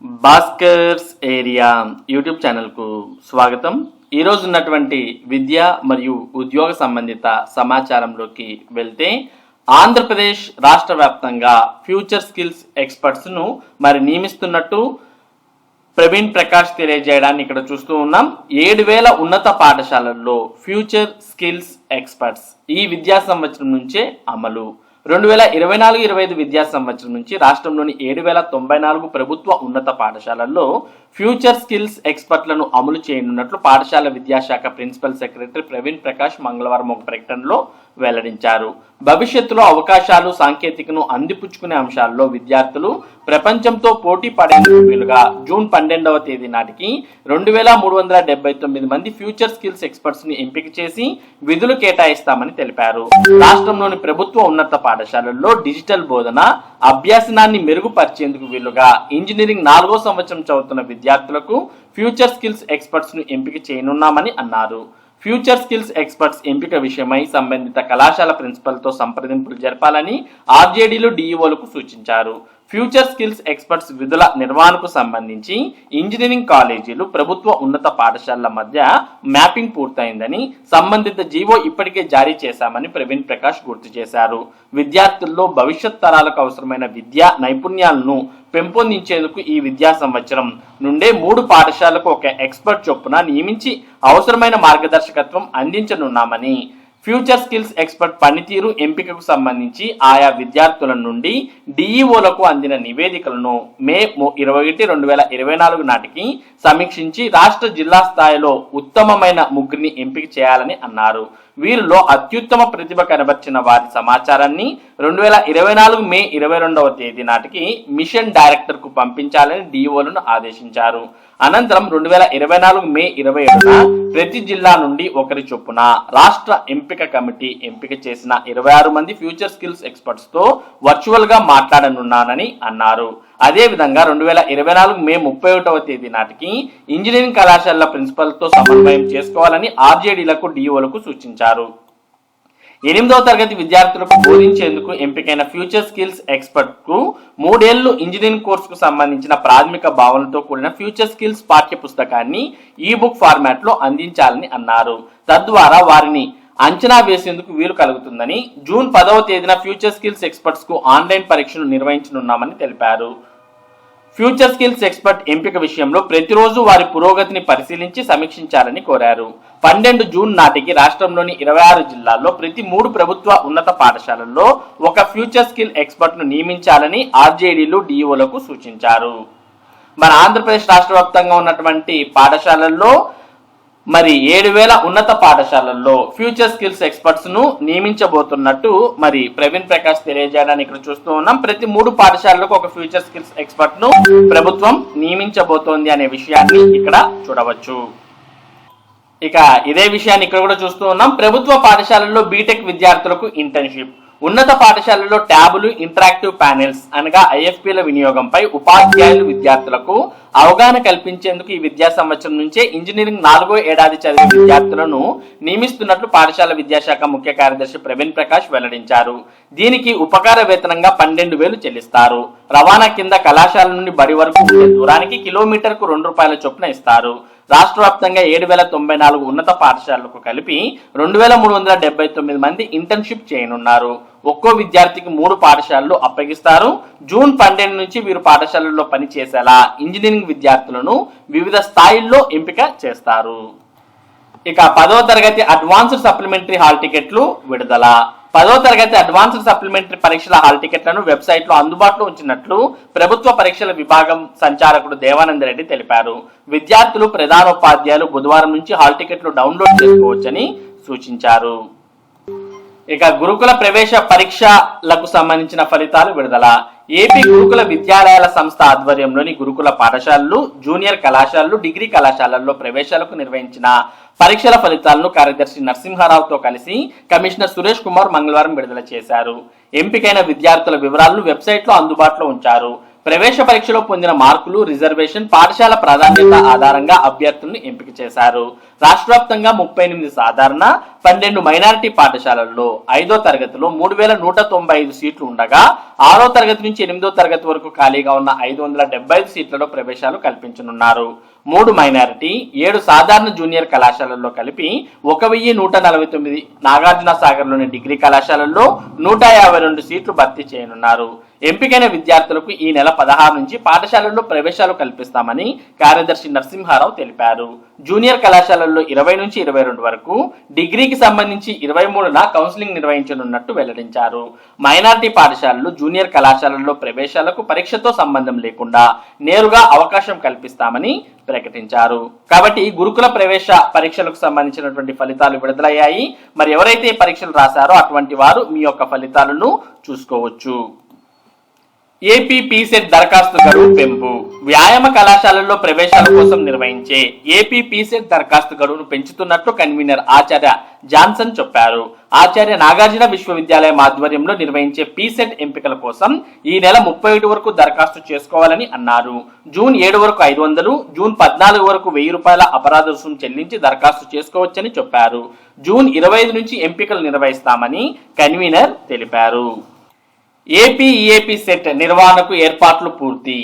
Bhaskar's area YouTube ఛానల్కు స్వాగతం. ఈరోజు ఉన్నటువంటి విద్య మరియు ఉద్యోగ సంబంధిత సమాచారంలోకి వెళ్తే, ఆంధ్రప్రదేశ్ రాష్ట్ర వ్యాప్తంగా ఫ్యూచర్ స్కిల్స్ ఎక్స్పర్ట్స్ను నియమిస్తున్నట్టు ప్రవీణ్ ప్రకాష్ తెలియజేయడాన్ని ఇక్కడ చూస్తూ ఉన్నాం. 7,000 ఉన్నత పాఠశాలల్లో ఫ్యూచర్ స్కిల్స్ ఎక్స్పర్ట్స్ ఈ విద్యా సంవత్సరం నుంచే అమలు. 2024-25 విద్యా సంవత్సరం నుంచి రాష్ట్రంలోని 7,094 ప్రభుత్వ ఉన్నత పాఠశాలల్లో ఫ్యూచర్ స్కిల్స్ ఎక్స్పర్ట్లను అమలు చేయనున్నట్లు పాఠశాల విద్యాశాఖ ప్రిన్సిపల్ సెక్రటరీ ప్రవీణ్ ప్రకాష్ మంగళవారం ఒక ప్రకటనలో వెల్లడించారు. భవిష్యత్తులో అవకాశాలు, సాంకేతికను అందిపుచ్చుకునే అంశాల్లో విద్యార్థులు ప్రపంచంతో పోటీ పడేందుకు వీలుగా జూన్ 12వ తేదీ నాటికి 2,379 మంది ఫ్యూచర్ స్కిల్స్ ఎక్స్పర్ట్స్ ని ఎంపిక చేసి విధులు కేటాయిస్తామని తెలిపారు. రాష్ట్రంలోని ప్రభుత్వ ఉన్నత పాఠశాలల్లో డిజిటల్ బోధన అభ్యాసనాన్ని మెరుగుపరిచేందుకు వీలుగా ఇంజనీరింగ్ 4వ సంవత్సరం చదువుతున్న విద్యార్థులకు ఫ్యూచర్ స్కిల్స్ ఎక్స్పర్ట్స్ ను ఎంపిక చేయనున్నామని అన్నారు. ఫ్యూచర్ స్కిల్స్ ఎక్స్పర్ట్స్ ఎంపిక విషయమై సంబంధిత కళాశాల ప్రిన్సిపల్తో సంప్రదింపులు జరపాలని ఆర్జేడీలు, డీఈఓలకు సూచించారు. ఫ్యూచర్ స్కిల్స్ ఎక్స్పర్ట్స్ విధుల నిర్వహణకు సంబంధించి ఇంజనీరింగ్ కాలేజీలు, ప్రభుత్వ ఉన్నత పాఠశాలల మధ్య మ్యాపింగ్ పూర్తయిందని, సంబంధిత జీవో ఇప్పటికే జారీ చేశామని ప్రవీణ్ ప్రకాష్ గుర్తు చేశారు. విద్యార్థుల్లో భవిష్యత్ తరాలకు అవసరమైన విద్యా నైపుణ్యాలను పెంపొందించేందుకు ఈ విద్యా సంవత్సరం నుండే 3 పాఠశాలకు ఒక ఎక్స్పర్ట్ చొప్పున నియమించి అవసరమైన మార్గదర్శకత్వం అందించనున్నామని, ఫ్యూచర్ స్కిల్స్ ఎక్స్పర్ట్ పనితీరు ఎంపికకు సంబంధించి ఆయా విద్యార్థుల నుండి డిఈఓలకు అందిన నివేదికలను మే 21, 2024 నాటికి సమీక్షించి రాష్ట్ర, జిల్లా స్థాయిలో ఉత్తమమైన ముగ్గురిని ఎంపిక చేయాలని అన్నారు. వీరిలో అత్యుత్తమ ప్రతిభ కనబర్చిన వారి సమాచారాన్ని 2024 మే 22వ తేదీ నాటికి మిషన్ డైరెక్టర్ కు పంపించాలని డిఓలను ఆదేశించారు. అనంతరం 2024 మే 27న ప్రతి జిల్లా నుండి ఒకరి చొప్పున రాష్ట్ర ఎంపిక కమిటీ ఎంపిక చేసిన 26 మంది ఫ్యూచర్ స్కిల్స్ ఎక్స్పర్ట్స్ తో వర్చువల్ గా మాట్లాడనున్నానని అన్నారు. అదేవిధంగా 2024 మే 31వ తేదీ నాటికి ఇంజనీరింగ్ కళాశాలల ప్రిన్సిపల్ తో సమన్వయం చేసుకోవాలని ఆర్జేడీలకు, డిఓలకు సూచించారు. 8వ తరగతి విద్యార్థులకు బోధించేందుకు ఎంపికైన ఫ్యూచర్ స్కిల్స్ ఎక్స్పర్ట్ కు 3 ఏళ్లు ఇంజనీరింగ్ కోర్సుకు సంబంధించిన ప్రాథమిక భావనలతో కూడిన ఫ్యూచర్ స్కిల్స్ పాఠ్య పుస్తకాన్ని ఈ-బుక్ ఫార్మాట్ లో అందించాలని అన్నారు. తద్వారా వారిని అంచనా వేసేందుకు వీలు కలుగుతుందని, జూన్ 10వ తేదీన ఫ్యూచర్ స్కిల్స్ ఎక్స్పర్ట్స్ కు ఆన్లైన్ పరీక్షలు నిర్వహించనున్నామని తెలిపారు. ఫ్యూచర్ స్కిల్స్ ఎక్స్పర్ట్ ఎంపిక విషయంలో ప్రతిరోజు వారి పురోగతిని పరిశీలించి సమీక్షించాలని కోరారు. 12 జూన్ నాటికి రాష్ట్రంలోని 26 జిల్లాల్లో ప్రతి 3 ప్రభుత్వ ఉన్నత పాఠశాలల్లో ఒక ఫ్యూచర్ స్కిల్ ఎక్స్పర్ట్ ను నియమించాలని ఆర్జేడీలు, డిఓలకు సూచించారు. మన ఆంధ్రప్రదేశ్ రాష్ట్ర వ్యాప్తంగా ఉన్నటువంటి పాఠశాలల్లో 7,000 ఉన్నత పాఠశాలల్లో ఫ్యూచర్ స్కిల్స్ ఎక్స్పర్ట్స్ ను నియమించబోతున్నట్టు ప్రవీణ్ ప్రకాష్ తెలియజేయడాన్ని ఇక్కడ చూస్తూ ఉన్నాం. ప్రతి 3 పాఠశాలలకు ఒక ఫ్యూచర్ స్కిల్స్ ఎక్స్పర్ట్ ను ప్రభుత్వం నియమించబోతోంది అనే విషయాన్ని ఇక్కడ చూడవచ్చు. ఇక ఇదే విషయాన్ని ఇక్కడ కూడా చూస్తూ ఉన్నాం. ప్రభుత్వ పాఠశాలల్లో బీటెక్ విద్యార్థులకు ఇంటర్న్షిప్, ఉన్నత పాఠశాలల్లో ట్యాబులు, ఇంటరాక్టివ్ ప్యానెల్స్ అనగా ఐఎఫ్పీల వినియోగంపై ఉపాధ్యాయులు, విద్యార్థులకు అవగాహన కల్పించేందుకు ఈ విద్యా సంవత్సరం నుంచే ఇంజనీరింగ్ 4వ ఏడాది చదివే విద్యార్థులను నియమిస్తున్నట్లు పాఠశాల విద్యాశాఖ ముఖ్య కార్యదర్శి ప్రవీణ్ ప్రకాష్ వెల్లడించారు. దీనికి ఉపకార వేతనంగా 12,000 చెల్లిస్తారు. రవాణా కింద కళాశాల నుండి బడి వరకు ఉండే దూరానికి కిలోమీటర్కు ₹2 చొప్పున ఇస్తారు. రాష్ట్ర వ్యాప్తంగా 7,094 ఉన్నత పాఠశాలలకు కలిపి 2,379 మంది ఇంటర్న్షిప్ చేయనున్నారు. ఒక్కో విద్యార్థికి 3 పాఠశాలలు అప్పగిస్తారు. జూన్ 12 నుంచి వీరు పాఠశాలల్లో పనిచేసేలా ఇంజనీరింగ్ విద్యార్థులను వివిధ స్థాయిల్లో ఎంపిక చేస్తారు. ఇక 10వ తరగతి అడ్వాన్స్డ్ సప్లిమెంటరీ హాల్ టికెట్లు విడుదల. 10వ తరగతి అడ్వాన్స్డ్ సప్లిమెంటరీ పరీక్షల హాల్ టికెట్లను వెబ్సైట్ లో అందుబాటులో ఉంచినట్లు ప్రభుత్వ పరీక్షల విభాగం సంచాలకుడు దేవానంద రెడ్డి తెలిపారు. విద్యార్థులు, ప్రధానోపాధ్యాయులు బుధవారం నుంచి హాల్ టికెట్లు డౌన్లోడ్ చేసుకోవచ్చని సూచించారు. ఇక గురుకుల ప్రవేశ పరీక్షలకు సంబంధించిన ఫలితాలు విడుదల. ఏపీ గురుకుల విద్యాలయాల సంస్థ ఆధ్వర్యంలోని గురుకుల పాఠశాలలు, జూనియర్ కళాశాలలు, డిగ్రీ కళాశాలల్లో ప్రవేశాలకు నిర్వహించిన పరీక్షల ఫలితాలను కార్యదర్శి నరసింహారావుతో కలిసి కమిషనర్ సురేష్ కుమార్ మంగళవారం విడుదల చేశారు. ఎంపికైన విద్యార్థుల వివరాలను వెబ్సైట్ లో అందుబాటులో ఉంచారు. ప్రవేశ పరీక్షలో పొందిన మార్కులు, రిజర్వేషన్, పాఠశాల ప్రాధాన్యత ఆధారంగా అభ్యర్థులను ఎంపిక చేశారు. రాష్ట్ర వ్యాప్తంగా 38 సాధారణ, 12 మైనారిటీ పాఠశాలల్లో 5వ తరగతిలో 3195 సీట్లు ఉండగా 6వ తరగతి నుంచి 8వ తరగతి వరకు ఖాళీగా ఉన్న 575 సీట్లలో ప్రవేశాలు కల్పించనున్నారు. 3 మైనారిటీ, 7 సాధారణ జూనియర్ కళాశాలల్లో కలిపి 1149, నాగార్జున సాగర్లోని డిగ్రీ కళాశాలల్లో 152 సీట్లు భర్తీ చేయనున్నారు. ఎంపికైన విద్యార్థులకు ఈ నెల 16 నుంచి పాఠశాలల్లో ప్రవేశాలు కల్పిస్తామని కార్యదర్శి నరసింహారావు తెలిపారు. జూనియర్ కళాశాలల్లో 20 నుంచి 22 వరకు, డిగ్రీకి సంబంధించి 23న కౌన్సిలింగ్ నిర్వహించనున్నట్టు వెల్లడించారు. మైనారిటీ పాఠశాలలు, జూనియర్ కళాశాలల్లో ప్రవేశాలకు పరీక్షతో సంబంధం లేకుండా నేరుగా అవకాశం కల్పిస్తామని ప్రకటించారు. కాబట్టి గురుకుల ప్రవేశ పరీక్షలకు సంబంధించినటువంటి ఫలితాలు విడుదలయ్యాయి. మరి ఎవరైతే పరీక్షలు రాశారో అటువంటి వారు మీ యొక్క ఫలితాలను చూసుకోవచ్చు. ఏపీ పీసెట్ దరఖాస్తు గడువు పెంపు. వ్యాయామ కళాశాలల్లో ప్రవేశాల కోసం నిర్వహించే ఏపీ పీసెట్ దరఖాస్తు గడువును పెంచుతున్నట్లు కన్వీనర్ ఆచార్య జాన్సన్ చెప్పారు. ఆచార్య నాగార్జున విశ్వవిద్యాలయం ఆధ్వర్యంలో నిర్వహించే పీసెట్ ఎంపికల కోసం ఈ నెల 31 వరకు దరఖాస్తు చేసుకోవాలని అన్నారు. జూన్ 7 వరకు 500, జూన్ 14 వరకు 1000 రూపాయల అపరాధ రుసుం చెల్లించి దరఖాస్తు చేసుకోవచ్చని చెప్పారు. జూన్ 25 నుంచి ఎంపికలు నిర్వహిస్తామని కన్వీనర్ తెలిపారు. ఏపీ ఈఏపీ సెట్ నిర్వహణకు ఏర్పాట్లు పూర్తి.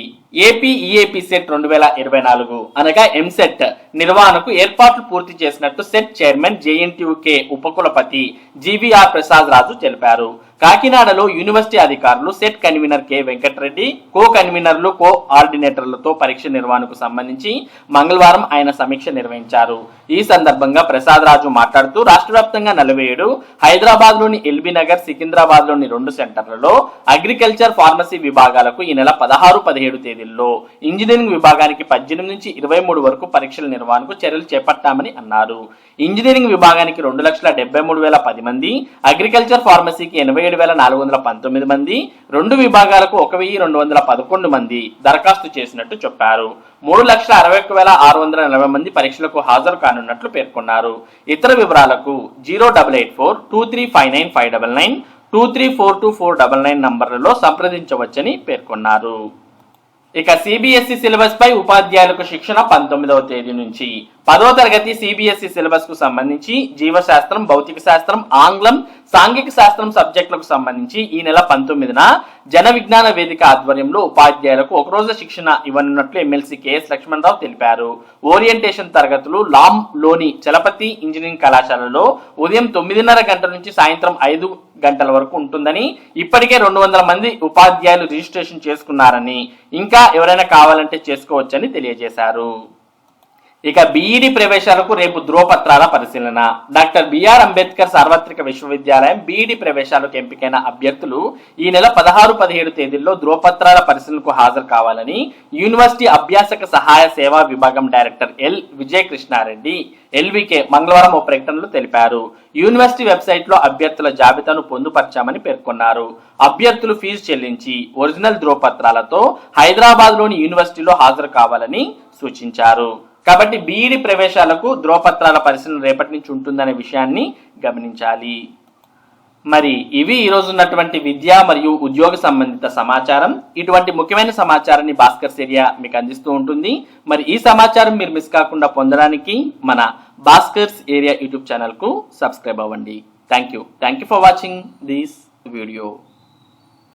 ఏపీ ఈఏపీ సెట్ 2024 అనగా ఎంసెట్ నిర్వహణకు ఏర్పాట్లు పూర్తి చేసినట్టు సెట్ చైర్మన్ జేఎన్టీయూకే ఉపకులపతి జీవీఆర్ ప్రసాద్ రాజు తెలిపారు. కాకినాడలో యూనివర్సిటీ అధికారులు, సెట్ కన్వీనర్ కె వెంకటరెడ్డి, కో కన్వీనర్లు, కో ఆర్డినేటర్లతో పరీక్ష నిర్వహణకు సంబంధించి మంగళవారం ఆయన సమీక్ష నిర్వహించారు. ఈ సందర్భంగా ప్రసాద్ రాజు మాట్లాడుతూ రాష్ట్ర వ్యాప్తంగా 47, హైదరాబాద్ లోని ఎల్బీ నగర్, సికింద్రాబాద్ లోని 2 సెంటర్లలో అగ్రికల్చర్, ఫార్మసీ విభాగాలకు ఈ నెల 16, 17 తేదీల్లో, ఇంజనీరింగ్ విభాగానికి 18 నుంచి 23 వరకు పరీక్షల నిర్వహణకు చర్యలు చేపట్టామని అన్నారు. ఇంజనీరింగ్ విభాగానికి 2,73,010 మంది, అగ్రికల్చర్, ఫార్మసీకి 87,419 మంది, 2 విభాగాలకు 1,211 మంది దరఖాస్తు చేసినట్టు చెప్పారు. 3,61,640 మంది పరీక్షలకు హాజరు కానున్నట్లు పేర్కొన్నారు. ఇతర వివరాలకు 0842359599, 234249 నంబర్లలో సంప్రదించవచ్చని పేర్కొన్నారు. ఇక సిబిఎస్ఈ సిలబస్ పై ఉపాధ్యాయులకు శిక్షణ 19వ తేదీ నుంచి. 10వ తరగతి సిబిఎస్ఈ సిలబస్ కు సంబంధించి జీవశాస్త్రం, భౌతిక శాస్త్రం, ఆంగ్లం, సాంఘిక శాస్త్రం సబ్జెక్టులకు సంబంధించి ఈ నెల 19న జన విజ్ఞాన వేదిక ఆధ్వర్యంలో ఉపాధ్యాయులకు ఒకరోజు శిక్షణ ఇవ్వనున్నట్లు ఎమ్మెల్సీ కెఎస్ లక్ష్మణరావు తెలిపారు. ఓరియంటేషన్ తరగతులు లామ్ లోని చలపతి ఇంజనీరింగ్ కళాశాలలో ఉదయం 9:30 గంటల నుంచి సాయంత్రం 5 గంటల వరకు ఉంటుందని, ఇప్పటికే 200 మంది ఉపాధ్యాయులు రిజిస్ట్రేషన్ చేసుకున్నారని, ఇంకా ఎవరైనా కావాలంటే చేసుకోవచ్చని తెలియజేశారు. ఇక బీఈడి ప్రవేశాలకు రేపు ధ్రువపత్రాల పరిశీలన. డాక్టర్ బిఆర్ అంబేద్కర్ సార్వత్రిక విశ్వవిద్యాలయం బీఈడి ప్రవేశాలకు ఎంపికైన అభ్యర్థులు ఈ నెల 16, 17 తేదీల్లో ధ్రువపత్రాల పరిశీలనకు హాజరు కావాలని యూనివర్సిటీ అభ్యాసక సహాయ సేవా విభాగం డైరెక్టర్ ఎల్ విజయకృష్ణారెడ్డి ఎల్వికే మంగళవారం ఓ ప్రకటనలో తెలిపారు. యూనివర్సిటీ వెబ్సైట్ లో అభ్యర్థుల జాబితాను పొందుపరిచామని పేర్కొన్నారు. అభ్యర్థులు ఫీజు చెల్లించి ఒరిజినల్ ధ్రువపత్రాలతో హైదరాబాద్ లోని యూనివర్సిటీలో హాజరు కావాలని సూచించారు. కాబట్టి బీఈడి ప్రవేశాలకు ధ్రువపత్రాల పరిశీలన రేపటి నుంచి ఉంటుందనే విషయాన్ని గమనించాలి. మరి ఇవి ఈరోజు ఉన్నటువంటి విద్య మరియు ఉద్యోగ సంబంధిత సమాచారం. ఇటువంటి ముఖ్యమైన సమాచారాన్ని భాస్కర్స్ ఏరియా మీకు అందిస్తూ ఉంటుంది. మరి ఈ సమాచారం మీరు మిస్ కాకుండా పొందడానికి మన భాస్కర్స్ ఏరియా యూట్యూబ్ ఛానల్ కు సబ్స్క్రైబ్ అవ్వండి. Thank you for watching this video.